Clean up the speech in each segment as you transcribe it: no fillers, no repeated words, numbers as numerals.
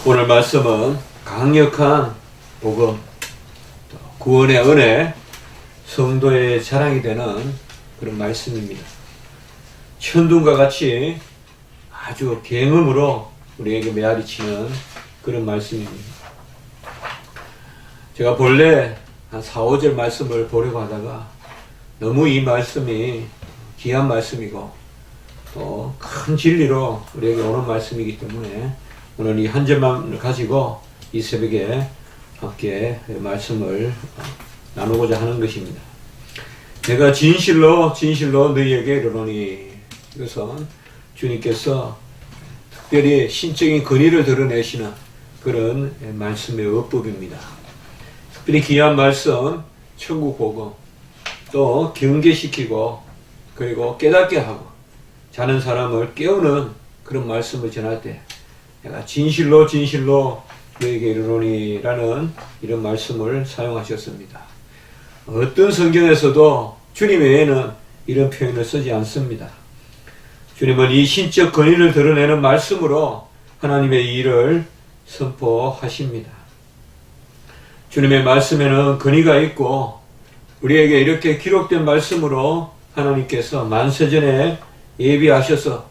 오늘 말씀은 강력한 복음, 구원의 은혜, 성도의 자랑이 되는 그런 말씀입니다. 천둥과 같이 아주 굉음으로 우리에게 메아리치는 그런 말씀입니다. 제가 본래 한 4, 5절 말씀을 보려고 하다가 너무 이 말씀이 귀한 말씀이고 또 큰 진리로 우리에게 오는 말씀이기 때문에 오늘 이 한 절만 가지고 이 새벽에 함께 말씀을 나누고자 하는 것입니다. 내가 진실로 너희에게 이르노니, 이것은 주님께서 특별히 신적인 근위를 드러내시는 그런 말씀의 어법입니다. 특별히 귀한 말씀, 천국 복음, 또 경계시키고 그리고 깨닫게 하고 자는 사람을 깨우는 그런 말씀을 전할 때 내가 진실로 너에게 이르노니 라는 이런 말씀을 사용하셨습니다. 어떤 성경에서도 주님 외에는 이런 표현을 쓰지 않습니다. 주님은 이 신적 권위를 드러내는 말씀으로 하나님의 일을 선포하십니다. 주님의 말씀에는 권위가 있고 우리에게 이렇게 기록된 말씀으로 하나님께서 만세전에 예비하셔서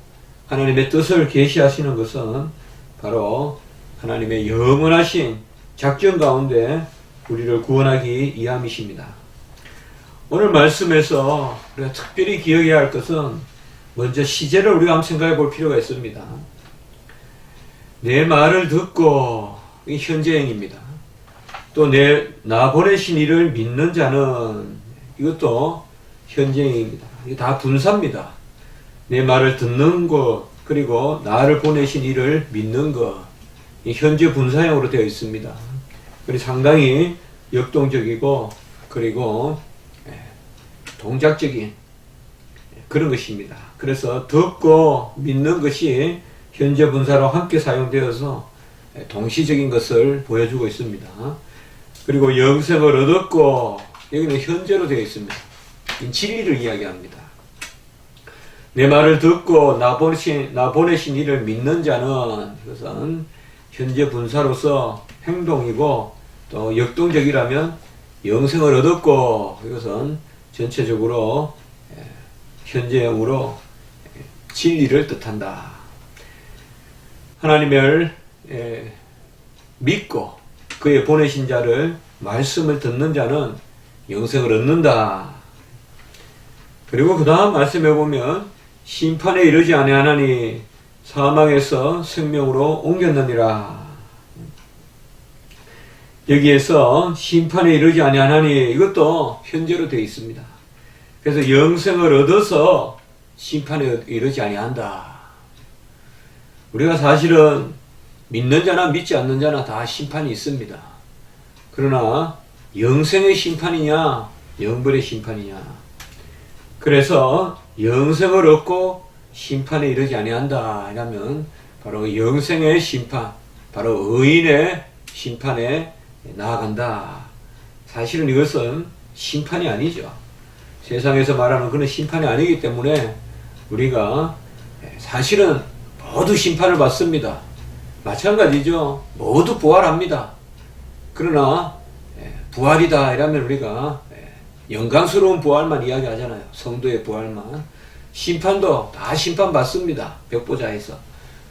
하나님의 뜻을 계시하시는 것은 바로 하나님의 영원하신 작전 가운데 우리를 구원하기 위함이십니다. 오늘 말씀에서 우리가 특별히 기억해야 할 것은 먼저 시제를 우리가 한번 생각해 볼 필요가 있습니다. 내 말을 듣고, 이 현재형입니다. 또 나 보내신 이를 믿는 자는, 이것도 현재형입니다. 이게 다 분사입니다. 내 말을 듣는 것, 그리고 나를 보내신 이를 믿는 것, 이 현재 분사형으로 되어 있습니다. 그리고 상당히 역동적이고 그리고 동작적인 그런 것입니다. 그래서 듣고 믿는 것이 현재 분사로 함께 사용되어서 동시적인 것을 보여주고 있습니다. 그리고 영생을 얻었고, 여기는 현재로 되어 있습니다. 진리를 이야기합니다. 내 말을 듣고 나 보내신 이를 믿는 자는, 이것은 현재 분사로서 행동이고, 또 역동적이라면 영생을 얻었고, 이것은 전체적으로 현재형으로 진리를 뜻한다. 하나님을 믿고 그의 보내신 자를, 말씀을 듣는 자는 영생을 얻는다. 그리고 그 다음 말씀해 보면 심판에 이르지 아니하나니 사망에서 생명으로 옮겼느니라. 여기에서 심판에 이르지 아니하나니, 이것도 현재로 되어 있습니다. 그래서 영생을 얻어서 심판에 이르지 아니한다. 우리가 사실은 믿는 자나 믿지 않는 자나 다 심판이 있습니다. 그러나 영생의 심판이냐 영벌의 심판이냐, 그래서 영생을 얻고 심판에 이르지 아니한다 이라면 바로 영생의 심판, 바로 의인의 심판에 나아간다. 사실은 이것은 심판이 아니죠. 세상에서 말하는 그런 심판이 아니기 때문에 우리가 사실은 모두 심판을 받습니다. 마찬가지죠. 모두 부활합니다. 그러나 부활이다 이러면 우리가 영광스러운 부활만 이야기하잖아요. 성도의 부활만. 심판도 다 심판받습니다. 벽보좌에서.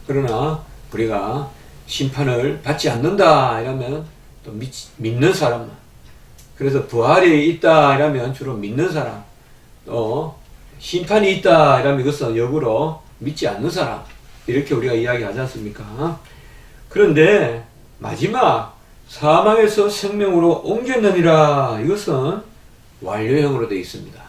그러나 우리가 심판을 받지 않는다 이러면 또 믿는 사람만. 그래서 부활이 있다 이러면 주로 믿는 사람, 또 심판이 있다 이러면 이것은 역으로 믿지 않는 사람, 이렇게 우리가 이야기하지 않습니까? 그런데 마지막 사망에서 생명으로 옮겼느니라, 이것은 완료형으로 되어 있습니다.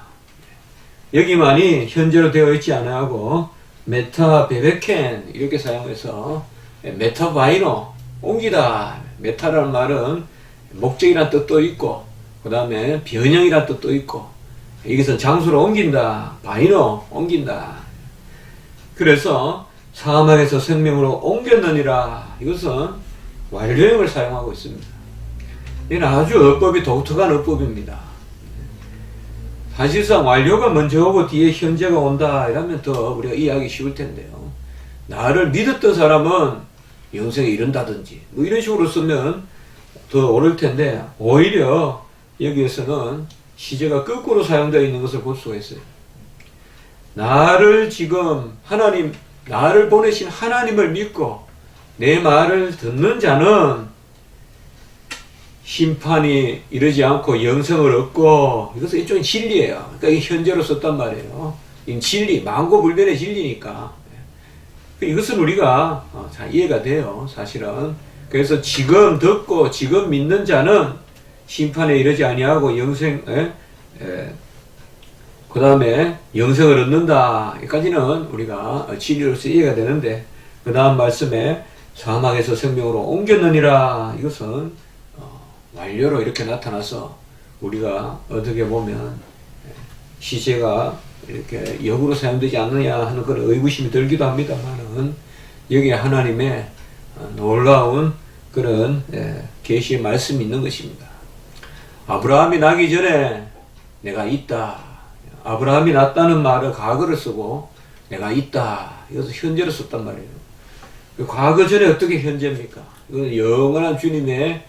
여기만이 현재로 되어 있지 않아하고 메타 베베켄 이렇게 사용해서 메타바이노, 옮기다. 메타라는 말은 목적이란 뜻도 있고 그 다음에 변형이란 뜻도 있고, 이것은 장소를 옮긴다. 바이노, 옮긴다. 그래서 사망에서 생명으로 옮겼느니라, 이것은 완료형을 사용하고 있습니다. 이는 아주 어법이 독특한 어법입니다. 사실상 완료가 먼저 오고 뒤에 현재가 온다 이러면 더 우리가 이해하기 쉬울 텐데요. 나를 믿었던 사람은 영생에 이른다든지 뭐 이런 식으로 쓰면 더 옳을 텐데 오히려 여기에서는 시제가 거꾸로 사용되어 있는 것을 볼 수가 있어요. 나를 지금 나를 보내신 하나님을 믿고 내 말을 듣는 자는 심판이 이르지 않고 영생을 얻고, 이것은 일종의 진리예요. 그러니까 이 현재로 썼단 말이에요. 이 진리, 만고불변의 진리니까. 이것은 우리가 잘 이해가 돼요, 사실은. 그래서 지금 듣고 지금 믿는 자는 심판에 이르지 아니하고 그 다음에 영생을 얻는다. 여기까지는 우리가 진리로서 이해가 되는데, 그 다음 말씀에 사막에서 생명으로 옮겼느니라. 이것은 완료로 이렇게 나타나서 우리가 어떻게 보면 시제가 이렇게 역으로 사용되지 않느냐 하는 그런 의구심이 들기도 합니다만은, 여기에 하나님의 놀라운 그런 계시의 말씀이 있는 것입니다. 아브라함이 나기 전에 내가 있다. 아브라함이 났다는 말을 과거를 쓰고 내가 있다. 이것을 현재로 썼단 말이에요. 과거 전에 어떻게 현재입니까? 이건 영원한 주님의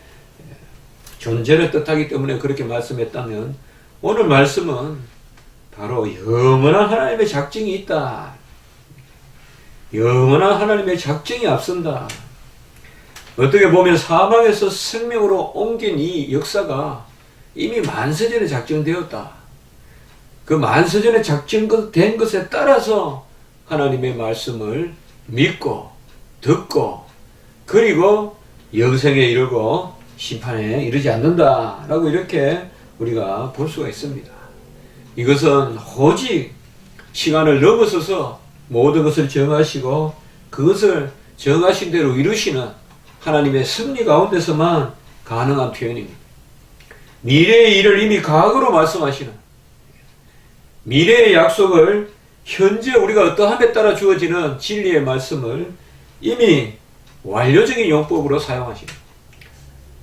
존재를 뜻하기 때문에 그렇게 말씀했다면, 오늘 말씀은 바로 영원한 하나님의 작정이 있다. 영원한 하나님의 작정이 앞선다. 어떻게 보면 사망에서 생명으로 옮긴 이 역사가 이미 만세전에 작정되었다. 그 만세전에 작정된 것에 따라서 하나님의 말씀을 믿고 듣고 그리고 영생에 이르고 심판에 이르지 않는다 라고 이렇게 우리가 볼 수가 있습니다. 이것은 오직 시간을 넘어서서 모든 것을 정하시고 그것을 정하신 대로 이루시는 하나님의 섭리 가운데서만 가능한 표현입니다. 미래의 일을 이미 과거로 말씀하시는, 미래의 약속을 현재 우리가 어떠함에 따라 주어지는 진리의 말씀을 이미 완료적인 용법으로 사용하십니다.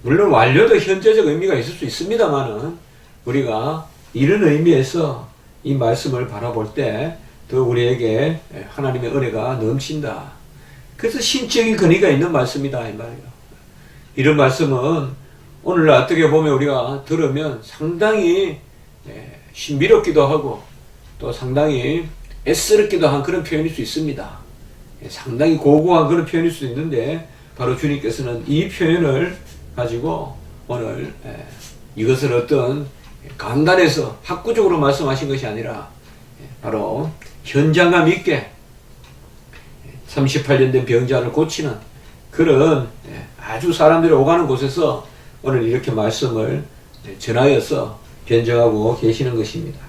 물론 완료도 현재적 의미가 있을 수 있습니다만은, 우리가 이런 의미에서 이 말씀을 바라볼 때 더 우리에게 하나님의 은혜가 넘친다. 그래서 신적인 근위가 있는 말씀이다 이 말이에요. 이런 말씀은 오늘날 어떻게 보면 우리가 들으면 상당히 신비롭기도 하고 또 상당히 애쓰럽기도 한 그런 표현일 수 있습니다. 상당히 고고한 그런 표현일 수 있는데, 바로 주님께서는 이 표현을 가지고 오늘 이것을 어떤 강단에서 학구적으로 말씀하신 것이 아니라 바로 현장감 있게 38년 된 병자를 고치는 그런 아주 사람들이 오가는 곳에서 오늘 이렇게 말씀을 전하여서 변정하고 계시는 것입니다.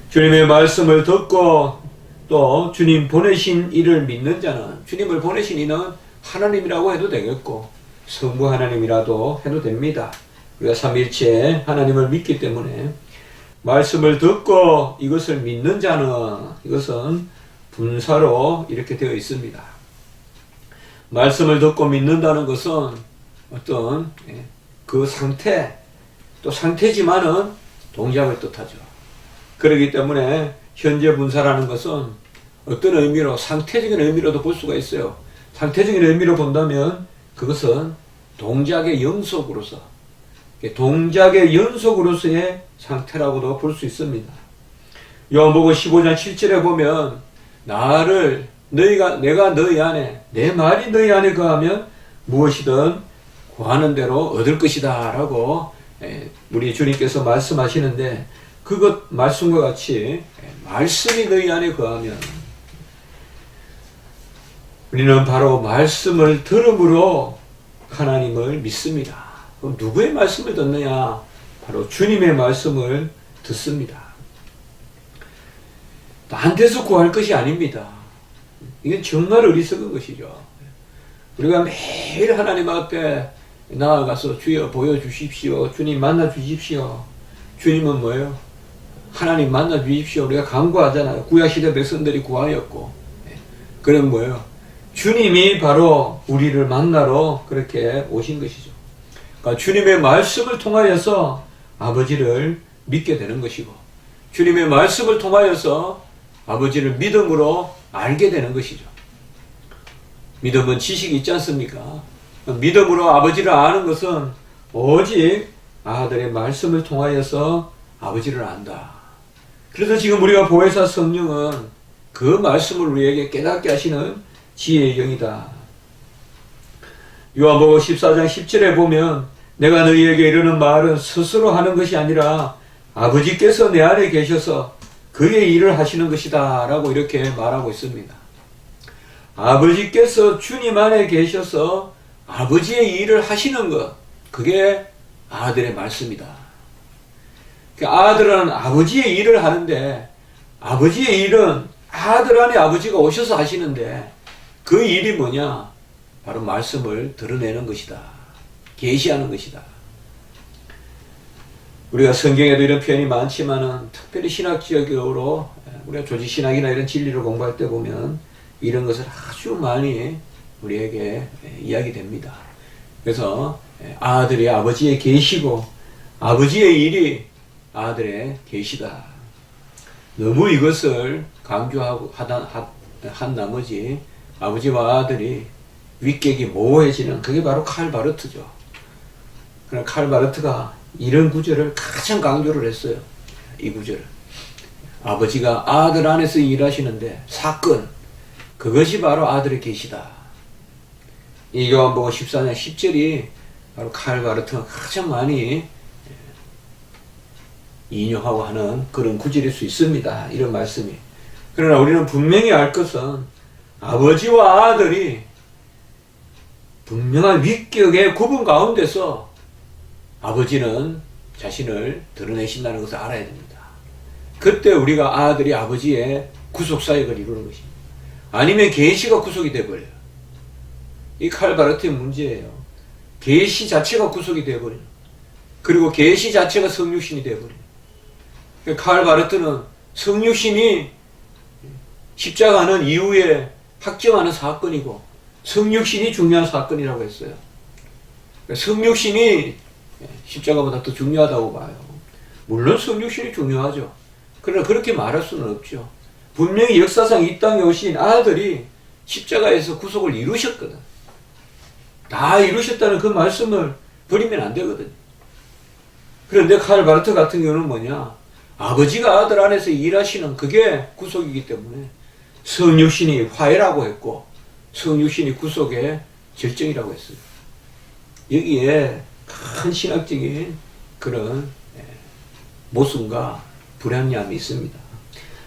주님의 말씀을 듣고 또 주님 보내신 이를 믿는 자는, 주님을 보내신 이는 하나님이라고 해도 되겠고 성부 하나님이라도 해도 됩니다. 우리가 삼위일체 하나님을 믿기 때문에 말씀을 듣고 이것을 믿는 자는, 이것은 분사로 이렇게 되어 있습니다. 말씀을 듣고 믿는다는 것은 어떤 그 상태, 또 상태지만은 동작을 뜻하죠. 그렇기 때문에 현재 분사라는 것은 어떤 의미로, 상태적인 의미로도 볼 수가 있어요. 상태적인 의미로 본다면 그것은 동작의 연속으로서의 상태라고도 볼 수 있습니다. 요한복음 15장 7절에 보면 내가 너희 안에, 내 말이 너희 안에 거하면 무엇이든 구하는 대로 얻을 것이다 라고 우리 주님께서 말씀하시는데, 그것 말씀과 같이 말씀이 너희 안에 거하면, 우리는 바로 말씀을 들음으로 하나님을 믿습니다. 그럼 누구의 말씀을 듣느냐? 바로 주님의 말씀을 듣습니다. 나한테서 구할 것이 아닙니다. 이건 정말 어리석은 것이죠. 우리가 매일 하나님 앞에 나아가서 주여 보여주십시오. 주님 만나 주십시오. 주님은 뭐예요? 하나님 만나 주십시오. 우리가 간구하잖아요. 구약시대 백성들이 구하였고. 그럼 뭐예요? 주님이 바로 우리를 만나러 그렇게 오신 것이죠. 그러니까 주님의 말씀을 통하여서 아버지를 믿게 되는 것이고, 주님의 말씀을 통하여서 아버지를 믿음으로 알게 되는 것이죠. 믿음은 지식이 있지 않습니까? 믿음으로 아버지를 아는 것은 오직 아들의 말씀을 통하여서 아버지를 안다. 그래서 지금 우리가 보혜사 성령은 그 말씀을 우리에게 깨닫게 하시는 지혜의 영이다. 요한복음 14장 10절에 보면 내가 너희에게 이르는 말은 스스로 하는 것이 아니라 아버지께서 내 안에 계셔서 그의 일을 하시는 것이다 라고 이렇게 말하고 있습니다. 아버지께서 주님 안에 계셔서 아버지의 일을 하시는 것, 그게 아들의 말씀이다. 아들은 아버지의 일을 하는데 아버지의 일은 아들 안에 아버지가 오셔서 하시는데 그 일이 뭐냐? 바로 말씀을 드러내는 것이다. 계시하는 것이다. 우리가 성경에도 이런 표현이 많지만은 특별히 신학적으로 우리가 조직신학이나 이런 진리를 공부할 때 보면 이런 것을 아주 많이 우리에게 이야기됩니다. 그래서 아들이 아버지의 계시고 아버지의 일이 아들의 계시다. 너무 이것을 강조하고 한 나머지 아버지와 아들이 윗객이 모호해지는 그게 바로 칼 바르트죠. 그러나 칼 바르트가 이런 구절을 가장 강조를 했어요. 이 구절을. 아버지가 아들 안에서 일하시는데 사건, 그것이 바로 아들의 계시다. 이 요한복음 14장 10절이 바로 칼 바르트가 가장 많이 인용하고 하는 그런 구절일 수 있습니다. 이런 말씀이. 그러나 우리는 분명히 알 것은 아버지와 아들이 분명한 윗격의 구분 가운데서 아버지는 자신을 드러내신다는 것을 알아야 됩니다. 그때 우리가 아들이 아버지의 구속사역을 이루는 것입니다. 아니면 계시가 구속이 되어버려요. 이 칼 바르트의 문제예요. 계시 자체가 구속이 되어버려요. 그리고 계시 자체가 성육신이 되어버려요. 칼 바르트는 성육신이 십자가는 이후에 확정하는 사건이고 성육신이 중요한 사건이라고 했어요. 성육신이 십자가보다 더 중요하다고 봐요. 물론 성육신이 중요하죠. 그러나 그렇게 말할 수는 없죠. 분명히 역사상 이 땅에 오신 아들이 십자가에서 구속을 이루셨거든. 다 이루셨다는 그 말씀을 버리면 안 되거든요. 그런데 칼 바르트 같은 경우는 뭐냐? 아버지가 아들 안에서 일하시는 그게 구속이기 때문에 성육신이 화해라고 했고 성육신이 구속의 결정이라고 했어요. 여기에 큰 신학적인 그런 모순과 불합리함이 있습니다.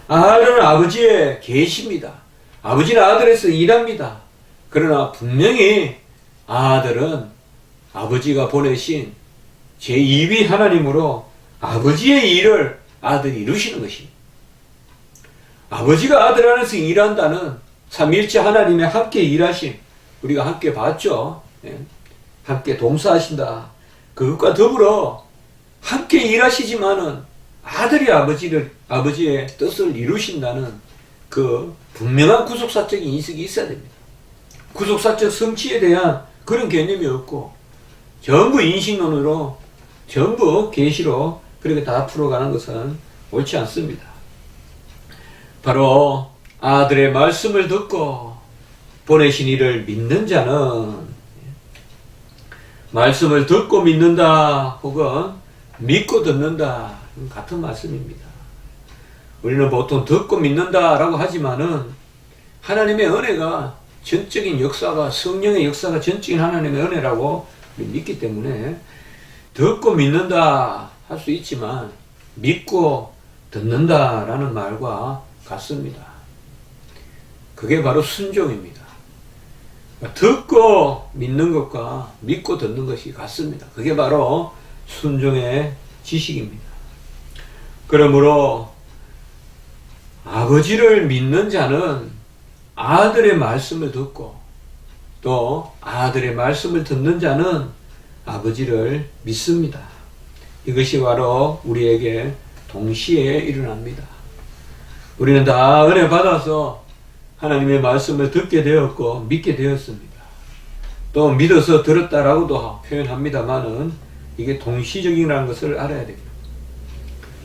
아들은 아버지의 계시입니다. 아버지는 아들에서 일합니다. 그러나 분명히 아들은 아버지가 보내신 제2위 하나님으로 아버지의 일을 아들이 이루시는 것입니다. 아버지가 아들 안에서 일한다는 삼위일체 하나님의 함께 일하심, 우리가 함께 봤죠. 함께 동사하신다. 그것과 더불어 함께 일하시지만은 아들이 아버지의 뜻을 이루신다는 그 분명한 구속사적인 인식이 있어야 됩니다. 구속사적 성취에 대한 그런 개념이 없고 전부 인식론으로 전부 계시로 그렇게 다 풀어가는 것은 옳지 않습니다. 바로 아들의 말씀을 듣고 보내신 이를 믿는 자는 말씀을 듣고 믿는다 혹은 믿고 듣는다 같은 말씀입니다. 우리는 보통 듣고 믿는다라고 하지만은 하나님의 은혜가 전적인 역사가 성령의 역사가 전적인 하나님의 은혜라고 믿기 때문에 듣고 믿는다 할 수 있지만 믿고 듣는다라는 말과 같습니다. 그게 바로 순종입니다. 듣고 믿는 것과 믿고 듣는 것이 같습니다. 그게 바로 순종의 지식입니다. 그러므로 아버지를 믿는 자는 아들의 말씀을 듣고 또 아들의 말씀을 듣는 자는 아버지를 믿습니다. 이것이 바로 우리에게 동시에 일어납니다. 우리는 다 은혜 받아서 하나님의 말씀을 듣게 되었고 믿게 되었습니다. 또 믿어서 들었다라고도 표현합니다만은 이게 동시적이라는 것을 알아야 됩니다.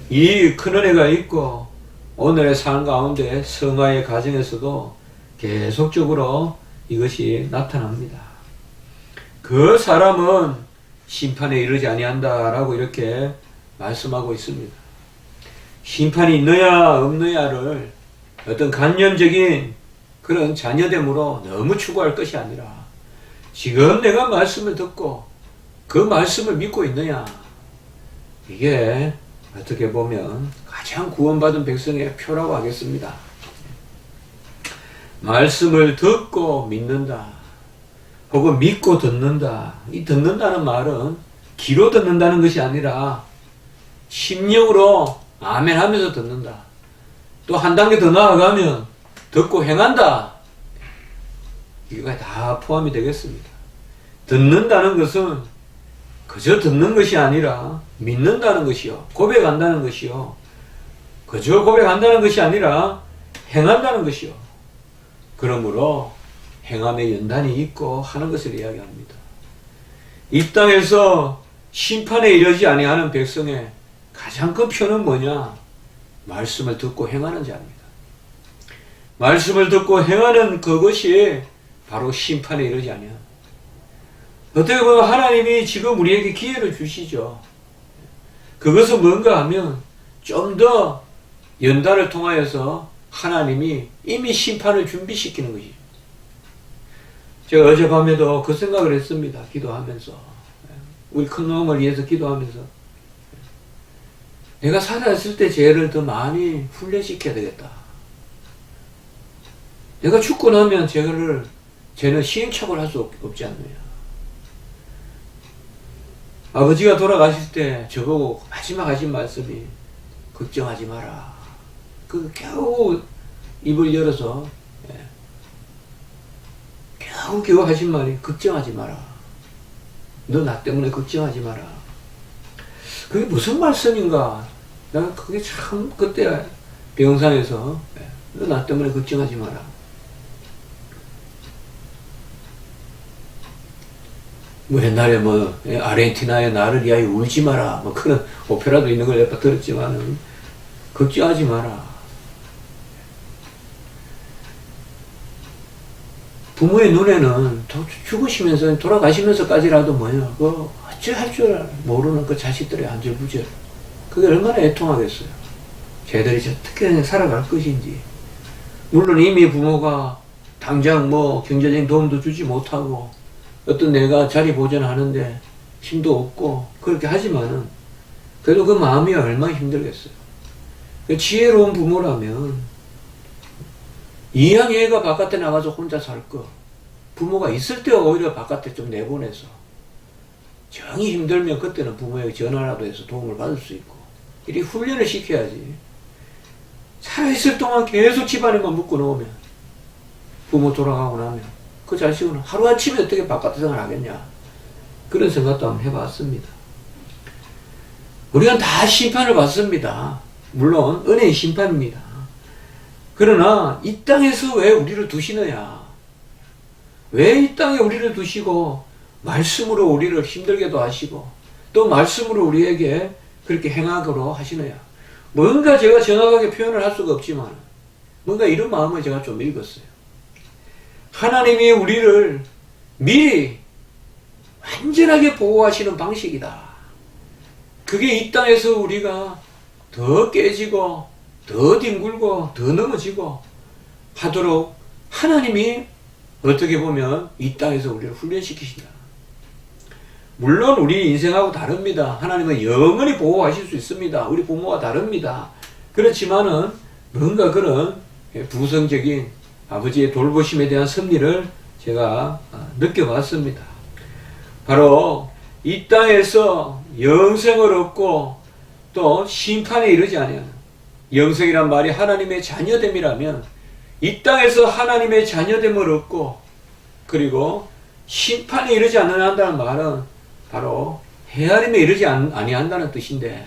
이 큰 은혜가 있고 오늘의 삶 가운데 성화의 과정에서도 계속적으로 이것이 나타납니다. 그 사람은 심판에 이르지 아니한다라고 이렇게 말씀하고 있습니다. 심판이 있느냐 없느냐를 어떤 관념적인 그런 자녀됨으로 너무 추구할 것이 아니라 지금 내가 말씀을 듣고 그 말씀을 믿고 있느냐, 이게 어떻게 보면 가장 구원받은 백성의 표라고 하겠습니다. 말씀을 듣고 믿는다, 혹은 믿고 듣는다. 이 듣는다는 말은 귀로 듣는다는 것이 아니라 심령으로 아멘 하면서 듣는다. 또 한 단계 더 나아가면 듣고 행한다. 이게 다 포함이 되겠습니다. 듣는다는 것은 그저 듣는 것이 아니라 믿는다는 것이요, 고백한다는 것이요, 그저 고백한다는 것이 아니라 행한다는 것이요. 그러므로 행함의 연단이 있고 하는 것을 이야기합니다. 이 땅에서 심판에 이르지 아니하는 백성의 가장 큰 표는 뭐냐? 말씀을 듣고 행하는 자입니다. 말씀을 듣고 행하는 그것이 바로 심판에 이르지 아니하는. 어떻게 보면 하나님이 지금 우리에게 기회를 주시죠. 그것은 뭔가 하면 좀 더 연단을 통하여서 하나님이 이미 심판을 준비시키는 것이죠. 제가 어젯밤에도 그 생각을 했습니다. 기도하면서. 우리 큰놈을 위해서 기도하면서. 내가 살아있을 때 쟤를 더 많이 훈련시켜야 되겠다. 내가 죽고 나면 쟤는 시행착오를 할 수 없지 않느냐. 아버지가 돌아가실 때 저보고 마지막 하신 말씀이 걱정하지 마라. 그 겨우 입을 열어서 겨우 하신 말이 걱정하지 마라. 너 나 때문에 걱정하지 마라. 그게 무슨 말씀인가? 내가 그게 참 그때 병상에서 너 나 때문에 걱정하지 마라. 뭐 옛날에 아르헨티나의 나를 위하여 울지 마라. 그런 오페라도 있는 걸 내가 들었지만은 걱정하지 마라. 부모의 눈에는 죽으시면서 돌아가시면서까지라도 어찌할 줄 모르는 그 자식들의 안절부절, 그게 얼마나 애통하겠어요. 쟤들이 어떻게 살아갈 것인지. 물론 이미 부모가 당장 경제적인 도움도 주지 못하고 어떤 내가 자리 보존하는데 힘도 없고 그렇게 하지만은 그래도 그 마음이 얼마나 힘들겠어요. 지혜로운 부모라면 이왕 얘가 바깥에 나가서 혼자 살 거, 부모가 있을 때 오히려 바깥에 좀 내보내서 정이 힘들면 그때는 부모에게 전화라도 해서 도움을 받을 수 있고, 이렇게 훈련을 시켜야지. 살아있을 동안 계속 집안에만 묶어 놓으면 부모 돌아가고 나면 그 자식은 하루아침에 어떻게 바깥 생활을 하겠냐, 그런 생각도 한번 해봤습니다. 우리가 다 심판을 받습니다. 물론 은혜의 심판입니다. 그러나 이 땅에서 왜 우리를 두시느냐? 왜 이 땅에 우리를 두시고 말씀으로 우리를 힘들게도 하시고 또 말씀으로 우리에게 그렇게 행하도록 하시느냐? 뭔가 제가 정확하게 표현을 할 수가 없지만 뭔가 이런 마음을 제가 좀 읽었어요. 하나님이 우리를 미리 완전하게 보호하시는 방식이다. 그게 이 땅에서 우리가 더 깨지고 더 뒹굴고 더 넘어지고 하도록 하나님이 어떻게 보면 이 땅에서 우리를 훈련시키신다. 물론 우리 인생하고 다릅니다. 하나님은 영원히 보호하실 수 있습니다. 우리 부모와 다릅니다. 그렇지만은 뭔가 그런 부성적인 아버지의 돌보심에 대한 섭리를 제가 느껴봤습니다. 바로 이 땅에서 영생을 얻고 또 심판에 이르지 아니하는, 영생이란 말이 하나님의 자녀됨이라면 이 땅에서 하나님의 자녀됨을 얻고 그리고 심판에 이르지 않는다는 말은 바로 헤아림에 이르지 아니한다는 뜻인데,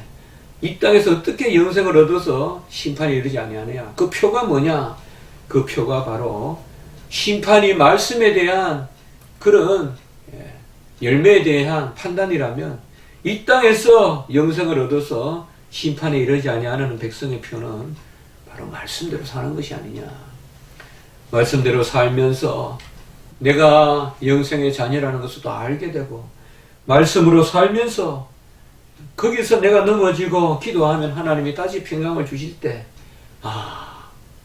이 땅에서 어떻게 영생을 얻어서 심판에 이르지 아니하느냐? 그 표가 뭐냐? 그 표가 바로 심판이 말씀에 대한 그런 열매에 대한 판단이라면 이 땅에서 영생을 얻어서 심판에 이르지 아니하는 백성의 표는 바로 말씀대로 사는 것이 아니냐. 말씀대로 살면서 내가 영생의 자녀라는 것을 또 알게 되고 말씀으로 살면서 거기서 내가 넘어지고 기도하면 하나님이 다시 평강을 주실 때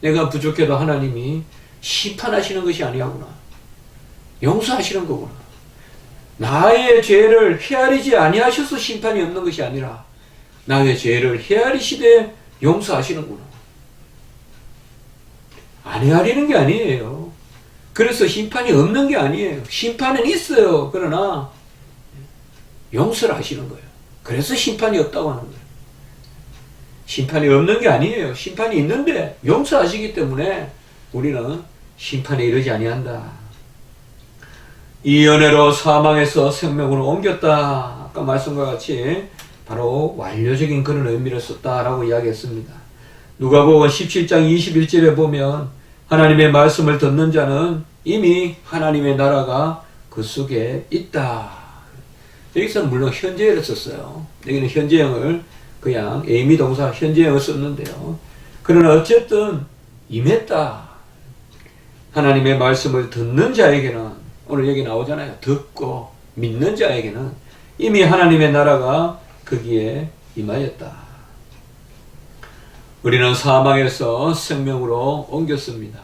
내가 부족해도 하나님이 심판하시는 것이 아니하구나. 용서하시는 거구나. 나의 죄를 헤아리지 아니하셔서 심판이 없는 것이 아니라 나의 죄를 헤아리시되 용서하시는구나. 안 헤아리는 게 아니에요. 그래서 심판이 없는 게 아니에요. 심판은 있어요. 그러나 용서를 하시는 거예요. 그래서 심판이 없다고 하는 거예요. 심판이 없는 게 아니에요. 심판이 있는데 용서하시기 때문에 우리는 심판에 이르지 아니한다. 이 은혜로 사망에서 생명으로 옮겼다. 아까 말씀과 같이 바로 완료적인 그런 의미를 썼다라고 이야기했습니다. 누가복음 17장 21절에 보면 하나님의 말씀을 듣는 자는 이미 하나님의 나라가 그 속에 있다. 여기서는 물론 현재를 썼어요. 여기는 현재형을 그냥 에이미 동사 현재형을 썼는데요. 그러나 어쨌든 임했다. 하나님의 말씀을 듣는 자에게는 오늘 여기 나오잖아요. 듣고 믿는 자에게는 이미 하나님의 나라가 거기에 임하였다. 우리는 사망에서 생명으로 옮겼습니다.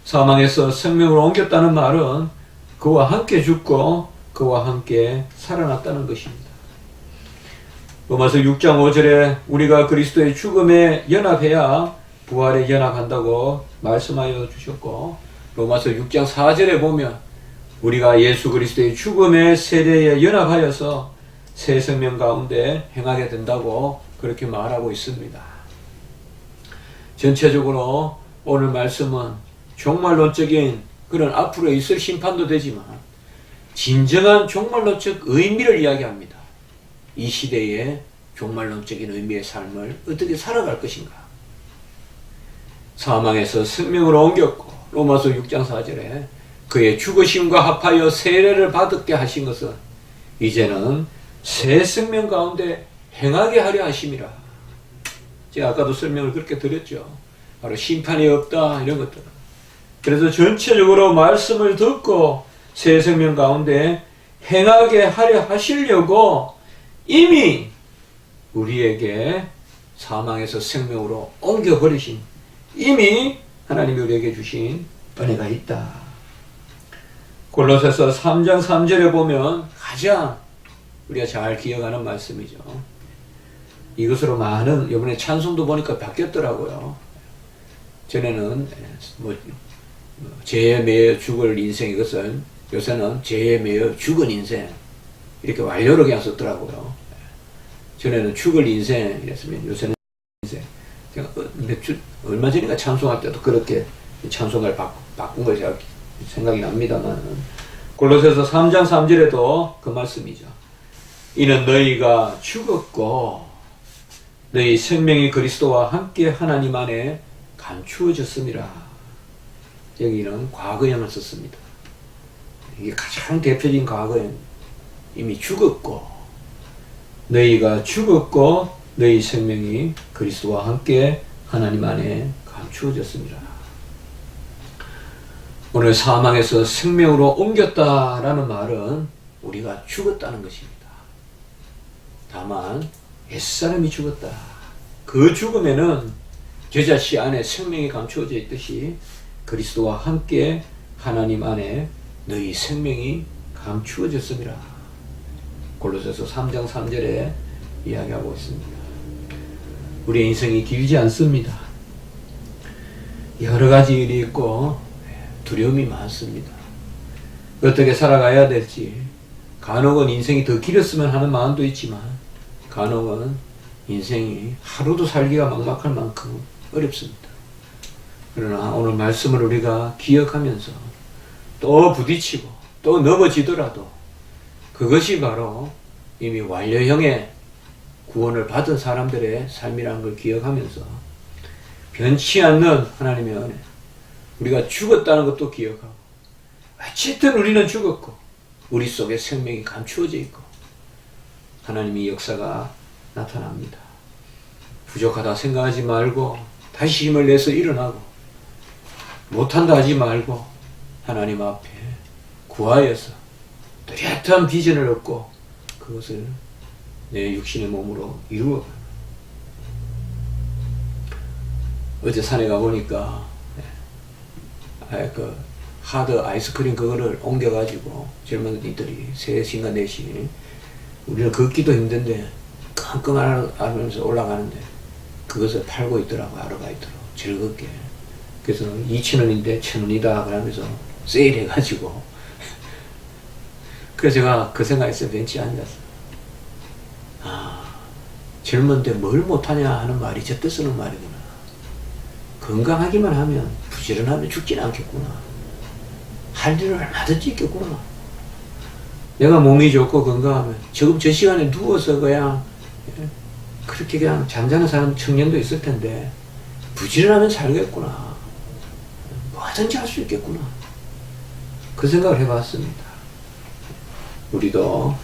사망에서 생명으로 옮겼다는 말은 그와 함께 죽고 그와 함께 살아났다는 것입니다. 로마서 6장 5절에 우리가 그리스도의 죽음에 연합해야 부활에 연합한다고 말씀하여 주셨고, 로마서 6장 4절에 보면 우리가 예수 그리스도의 죽음의 세례에 연합하여서 새 생명 가운데 행하게 된다고 그렇게 말하고 있습니다. 전체적으로 오늘 말씀은 종말론적인 그런 앞으로 있을 심판도 되지만 진정한 종말론적 의미를 이야기합니다. 이 시대의 종말론적인 의미의 삶을 어떻게 살아갈 것인가. 사망에서 생명으로 옮겼고 로마서 6장 4절에 그의 죽으심과 합하여 세례를 받게 하신 것은 이제는 새 생명 가운데 행하게 하려 하심이라. 제가 아까도 설명을 그렇게 드렸죠. 바로 심판이 없다 이런 것들. 그래서 전체적으로 말씀을 듣고 새 생명 가운데 행하게 하려 하시려고 이미 우리에게 사망에서 생명으로 옮겨버리신, 이미 하나님이 우리에게 주신 은혜가 있다. 골로새서 3장 3절에 보면 가장 우리가 잘 기억하는 말씀이죠. 이것으로 많은, 이번에 찬송도 보니까 바뀌었더라고요. 전에는 죄에 매여 죽을 인생, 이것은 요새는 죄에 매여 죽은 인생 이렇게 완료로 그냥 썼더라고요. 전에는 죽을 인생 이랬으면 요새는 인생. 제가 얼마 전인가 찬송할 때도 그렇게 찬송을 바꾼 걸 제가 생각이 납니다만, 골로새서 3장 3절에도 그 말씀이죠. 이는 너희가 죽었고 너희 생명이 그리스도와 함께 하나님 안에 감추어졌음이라. 여기는 과거형을 썼습니다. 이게 가장 대표적인 과거형. 이미 죽었고, 너희가 죽었고 너희 생명이 그리스도와 함께 하나님 안에 감추어졌습니다. 오늘 사망에서 생명으로 옮겼다라는 말은 우리가 죽었다는 것입니다. 다만 옛사람이 죽었다. 그 죽음에는 저자씨 안에 생명이 감추어져 있듯이 그리스도와 함께 하나님 안에 너희 생명이 감추어졌습니다. 골로새서 3장 3절에 이야기하고 있습니다. 우리의 인생이 길지 않습니다. 여러 가지 일이 있고 두려움이 많습니다. 어떻게 살아가야 될지, 간혹은 인생이 더 길었으면 하는 마음도 있지만 간혹은 인생이 하루도 살기가 막막할 만큼 어렵습니다. 그러나 오늘 말씀을 우리가 기억하면서 또 부딪히고 또 넘어지더라도 그것이 바로 이미 완료형의 구원을 받은 사람들의 삶이라는 걸 기억하면서 변치 않는 하나님의 은혜, 우리가 죽었다는 것도 기억하고, 어쨌든 우리는 죽었고 우리 속에 생명이 감추어져 있고 하나님의 역사가 나타납니다. 부족하다 생각하지 말고 다시 힘을 내서 일어나고, 못한다 하지 말고 하나님 앞에 구하여서 뚜렷한 비전을 얻고 그것을 내 육신의 몸으로 이루어. 어제 산에 가보니까 그 하드 아이스크림 그거를 옮겨가지고 젊은이들이 3시인가 4시, 우리는 걷기도 힘든데 끙끙하면서 올라가는데 그것을 팔고 있더라고. 아르바이트로 즐겁게. 그래서 2,000원인데 1,000원이다 그러면서 세일해가지고 그래서 제가 그 생각했어요. 벤치에 앉았어. 젊은데 뭘 못하냐 하는 말이 저 뜻으는 말이구나. 건강하기만 하면 부지런하면 죽지는 않겠구나. 할 일을 얼마든지 있겠구나. 내가 몸이 좋고 건강하면 지금 저 시간에 누워서 그냥 그렇게 그냥 잠자는 사람 청년도 있을 텐데 부지런하면 살겠구나. 뭐든지 할 수 있겠구나. 그 생각을 해봤습니다. 우리도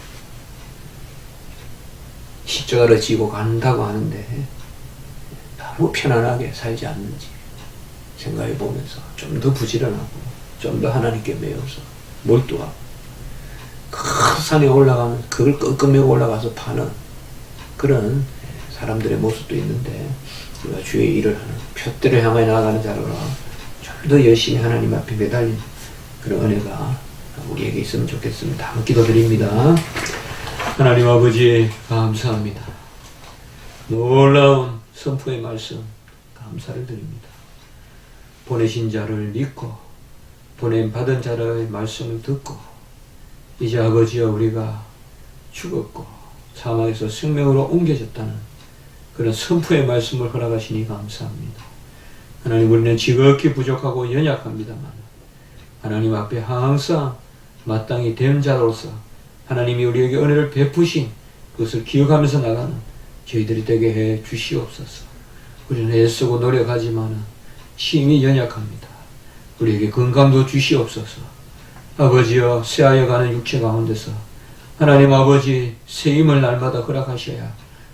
십자가를 지고 간다고 하는데 너무 편안하게 살지 않는지 생각해 보면서 좀 더 부지런하고 좀 더 하나님께 매여서 몰두하고 큰 산에 올라가면 그걸 끙끙 메고 올라가서 파는 그런 사람들의 모습도 있는데, 우리가 주의 일을 하는 표대를 향해 나아가는 자로라 좀 더 열심히 하나님 앞에 매달린 그런 은혜가 우리에게 있으면 좋겠습니다. 한번 기도드립니다. 하나님 아버지 감사합니다. 놀라운 선포의 말씀 감사를 드립니다. 보내신 자를 믿고 보냄 받은 자의 말씀을 듣고 이제 아버지여 우리가 죽었고 사망에서 생명으로 옮겨졌다는 그런 선포의 말씀을 허락하시니 감사합니다. 하나님, 우리는 지극히 부족하고 연약합니다만 하나님 앞에 항상 마땅히 된 자로서 하나님이 우리에게 은혜를 베푸신 그것을 기억하면서 나가는 저희들이 되게 해 주시옵소서. 우리는 애쓰고 노력하지만 힘이 연약합니다. 우리에게 건강도 주시옵소서. 아버지여, 쇠하여가는 육체 가운데서 하나님 아버지 새 힘을 날마다 허락하셔야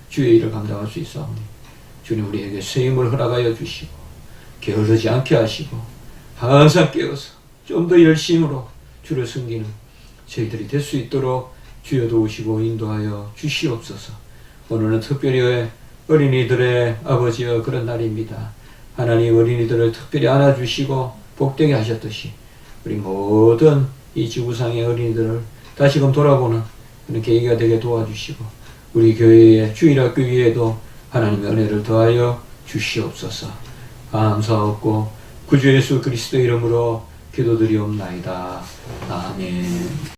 주의 일을 감당할 수 있사오니 주님, 우리에게 새 힘을 허락하여 주시고 게으르지 않게 하시고 항상 깨어서 좀 더 열심으로 주를 섬기는 저희들이 될 수 있도록 주여 도우시고 인도하여 주시옵소서. 오늘은 특별히 어린이들의 아버지여 그런 날입니다. 하나님, 어린이들을 특별히 안아주시고 복되게 하셨듯이 우리 모든 이 지구상의 어린이들을 다시금 돌아보는 그런 계기가 되게 도와주시고 우리 교회의 주일학교 위에도 하나님의 은혜를 더하여 주시옵소서. 감사하고 구주 예수 그리스도 이름으로 기도드리옵나이다. 아멘.